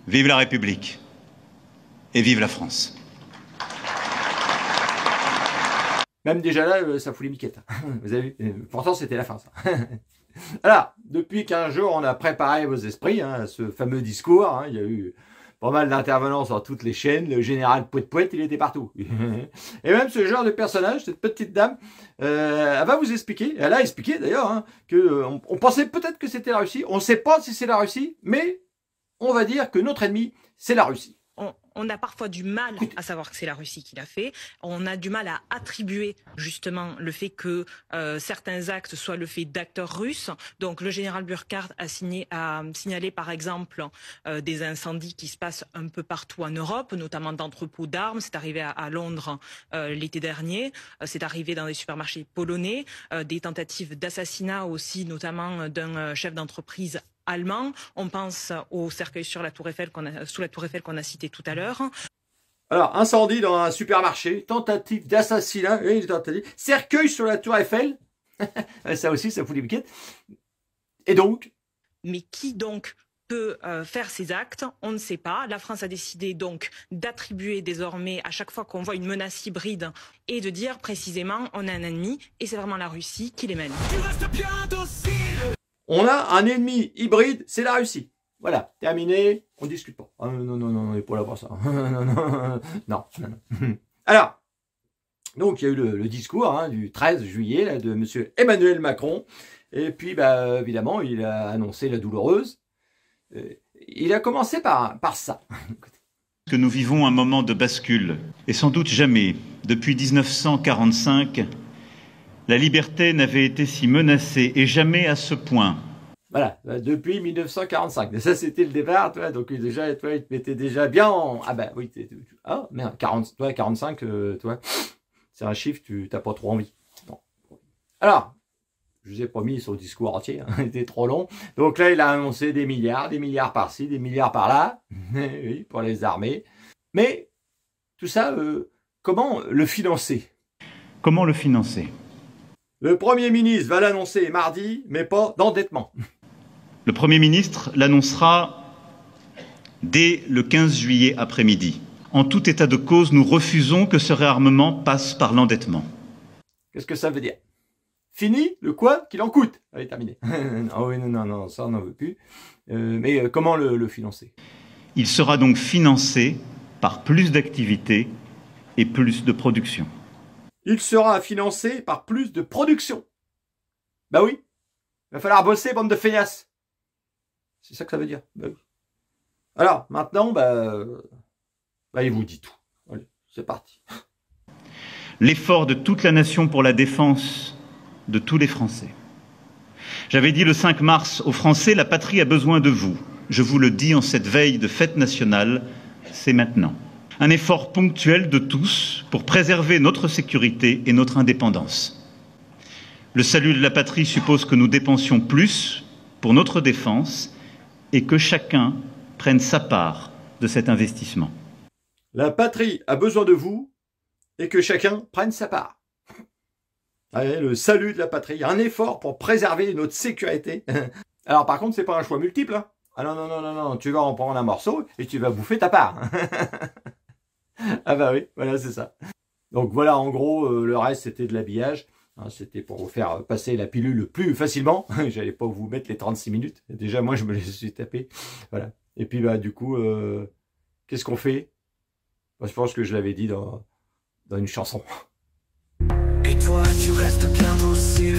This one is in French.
Vive la République et vive la France. Même déjà là, ça fout les miquettes. Vous avez vu? Pourtant, c'était la fin, ça. Alors, depuis 15 jours, on a préparé vos esprits, hein, ce fameux discours. Hein, il y a eu pas mal d'intervenants sur toutes les chaînes. Le général Pouet-Pouet, il était partout. Et même ce genre de personnage, cette petite dame, elle va vous expliquer, elle a expliqué d'ailleurs, hein, que on pensait peut-être que c'était la Russie. On ne sait pas si c'est la Russie, mais on va dire que notre ennemi, c'est la Russie. On a parfois du mal à savoir que c'est la Russie qui l'a fait. On a du mal à attribuer justement le fait que certains actes soient le fait d'acteurs russes. Donc le général Burkhardt a signalé par exemple des incendies qui se passent un peu partout en Europe, notamment d'entrepôts d'armes. C'est arrivé à Londres l'été dernier. C'est arrivé dans des supermarchés polonais. Des tentatives d'assassinat aussi, notamment d'un chef d'entreprise allemand. On pense au cercueil sous la Tour Eiffel qu'on a cité tout à l'heure. Alors, incendie dans un supermarché, tentative d'assassinat, cercueil sur la Tour Eiffel, ça aussi, ça fout les piquettes. Et donc? Mais qui donc peut faire ces actes? On ne sait pas. La France a décidé donc d'attribuer désormais, à chaque fois qu'on voit une menace hybride, et de dire précisément, on a un ennemi, et c'est vraiment la Russie qui les mène. On a un ennemi hybride, c'est la Russie. Voilà, terminé, on discute pas. Ah, non, on est pas là pour ça. non. Alors, donc il y a eu le discours hein, du 13 juillet là, de monsieur Emmanuel Macron. Et puis, bah, évidemment, il a annoncé la douloureuse. Il a commencé par ça. Que nous vivons un moment de bascule. Et sans doute jamais, depuis 1945, la liberté n'avait été si menacée et jamais à ce point. Voilà, depuis 1945. Ça, c'était le départ, toi. Donc, déjà, toi, il te mettait déjà bien en... Ah, bah oui, ah, merde, 45, toi. C'est un chiffre, tu n'as pas trop envie. Non. Alors, je vous ai promis sur le discours entier, hein, il était trop long. Donc là, il a annoncé des milliards par-ci, des milliards par-là. Oui, pour les armées. Mais, tout ça, comment le financer? Comment le financer? Le Premier ministre va l'annoncer mardi, mais pas d'endettement. Le Premier ministre l'annoncera dès le 15 juillet après-midi. En tout état de cause, nous refusons que ce réarmement passe par l'endettement. Qu'est-ce que ça veut dire? Fini le quoi qu'il en coûte. Allez, terminé. Oh oui, non, ça on n'en veut plus. Mais comment le financer? Il sera donc financé par plus d'activités et plus de production. Il sera financé par plus de production. Bah oui. Il va falloir bosser, bande de feignasses. C'est ça que ça veut dire. Bah oui. Alors, maintenant, il vous dit tout. Allez, c'est parti. L'effort de toute la nation pour la défense de tous les Français. J'avais dit le 5 mars aux Français, la patrie a besoin de vous. Je vous le dis en cette veille de fête nationale, c'est maintenant. Un effort ponctuel de tous pour préserver notre sécurité et notre indépendance. Le salut de la patrie suppose que nous dépensions plus pour notre défense et que chacun prenne sa part de cet investissement. La patrie a besoin de vous et que chacun prenne sa part. Allez, le salut de la patrie, un effort pour préserver notre sécurité. Alors par contre, c'est pas un choix multiple. Hein. Ah non, tu vas en prendre un morceau et tu vas bouffer ta part. Ah bah oui, voilà, c'est ça. Donc voilà, en gros, le reste, c'était de l'habillage. Hein, c'était pour vous faire passer la pilule le plus facilement. J'allais pas vous mettre les 36 minutes. Déjà, moi, je me les suis tapés. Voilà. Et puis, du coup, qu'est-ce qu'on fait? Je pense que je l'avais dit dans une chanson. Et toi, tu restes bien aussi